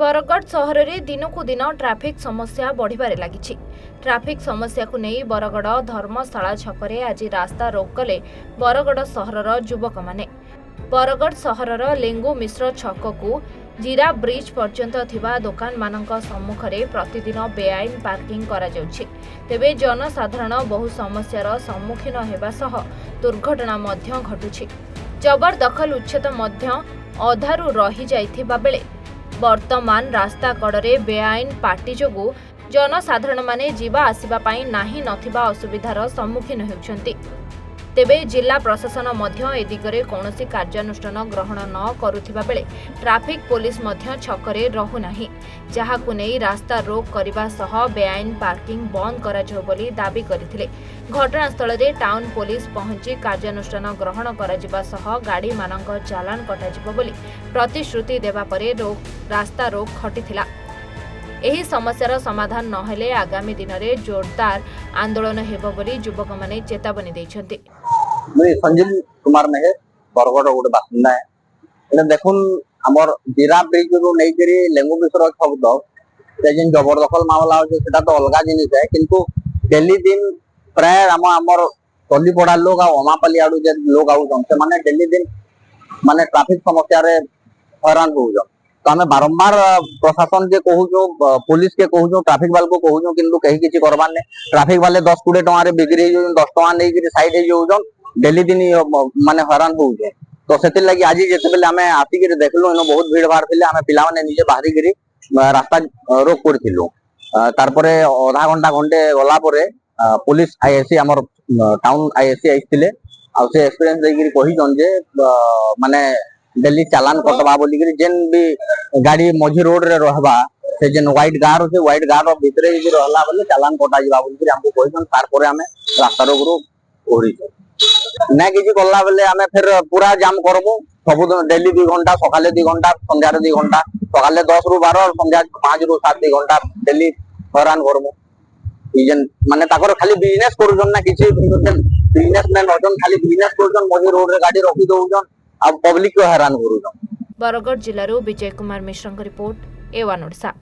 बरगढ़ सहर में दिनकू दिन ट्राफिक समस्या बढ़िबारे लागिछि। ट्राफिक समस्या को नहीं बरगढ़ धर्मशाला छकरे आज रास्ता रोक कले बरगढ़ सहरर युवक माने। बरगढ़ सहरर लेंगु मिश्र छक को जीरा ब्रिज पर्यंत थिबा दुकान मानक सम्मुखरे प्रतिदिन बेआईन पार्किंग करा जाउछि। तेबे जनसाधारण बहु समस्यार सम्मुखीन हेबा सह दुर्घटना मध्य घटुछि। जबरदखल उच्छेद मध्य अधारू रही जाइथिबा बेले वर्तमान रास्ता कड़े बेआईन पार्टी जोगु जनसाधारण माने जीवा आसिबा पाई नाही नथिबा असुविधार सम्मुखीन हेउछन्ति। तेबे जिला प्रशासन मध्य ए दिगरे कौनसी कार्यानुष्ठान ग्रहण न करुथिबा बेले ट्राफिक पुलिस मध्य छकरे रहु नाही, जहाकु नै रास्ता रोक करिबा सह बेआईन पार्किंग बंद करा जाउ बोली दाबी करथिले। घटनास्थल रे टाउन पुलिस पहुंची कार्यानुष्ठान ग्रहण करा जिबा सह गाड़ी मानक चालान कटा जिबो बोली प्रतिश्रुति देबा परे रास्ता रोक हटिथिला। एही समस्यार समाधान नहेले आगामी दिन में जोरदार आंदोलन हेबो बोली युवक माने चेतावनी दैछन्ति। मैं संजीव कुमार मेहर बरगढ़ गोटे बासिंदा है। एटा देखुन हमर जीरा ब्रिज रो नै करी लेंगु मिश्र शब्द से जिन जबरदखल मामला होचे सेटा तो अलगा जिनिस है, किंतु डेली दिन प्राय हमर टली पड़ा लोग आ अमापली आडू जे लोग आउ से माने डेली दिन माने ट्रैफिक समस्या रे हैरान हो जाओ। तो हमें बारंबार प्रशासन के कहूँ पुलिस के कहूँ ट्रैफिक वाले को कहूँ, किंतु कहीं किसी करवार नहीं। ट्रैफिक वाले 10-20 टकर बिक्री 10 टका नहीं साइड हो डेली दिन माने हैरान हो। तो से लगी आज जिते आम आसिक देखलु इन बहुत भीड़ भाड़ थे। आम पे निजे बाहरी रास्ता रोक करूँ। तारपरे अधा घंटा घंटे गला पुलिस आईएससी आमर टाउन आईएससी आईते से एक्सपीरियंस देकर कहीन जे माने डेली चालान कटवा बोली जेन भी गाड़ी मझी रोड रे रहबा से जेन व्हाइट गार होचे व्हाइट गार भीतर जे रहला बोले चालान कटा जिबा बोली हमको कहिसन। तार परे हमें रास्ता रोक रो ओरी ना किछि गल्ला बेले हमें फिर पूरा जाम करबो। सब डेली 2 घंटा सकाले 2 घंटा संध्या 2 घंटा सकाले 10 रु 12 और संध्या 5 रु 7 2 घंटा डेली हैरान करबो। इजन माने ताकर खाली बिजनेस करूजन ना किछि बिजनेसमैन होजन खाली बिजनेस करूजन मझी रोड रे गाड़ी रखी दउजन अब पब्लिक को हैरान करूजन। Bargarh जिल्लारू Vijay Kumar मिश्रଙ୍କ report A1 Odisha.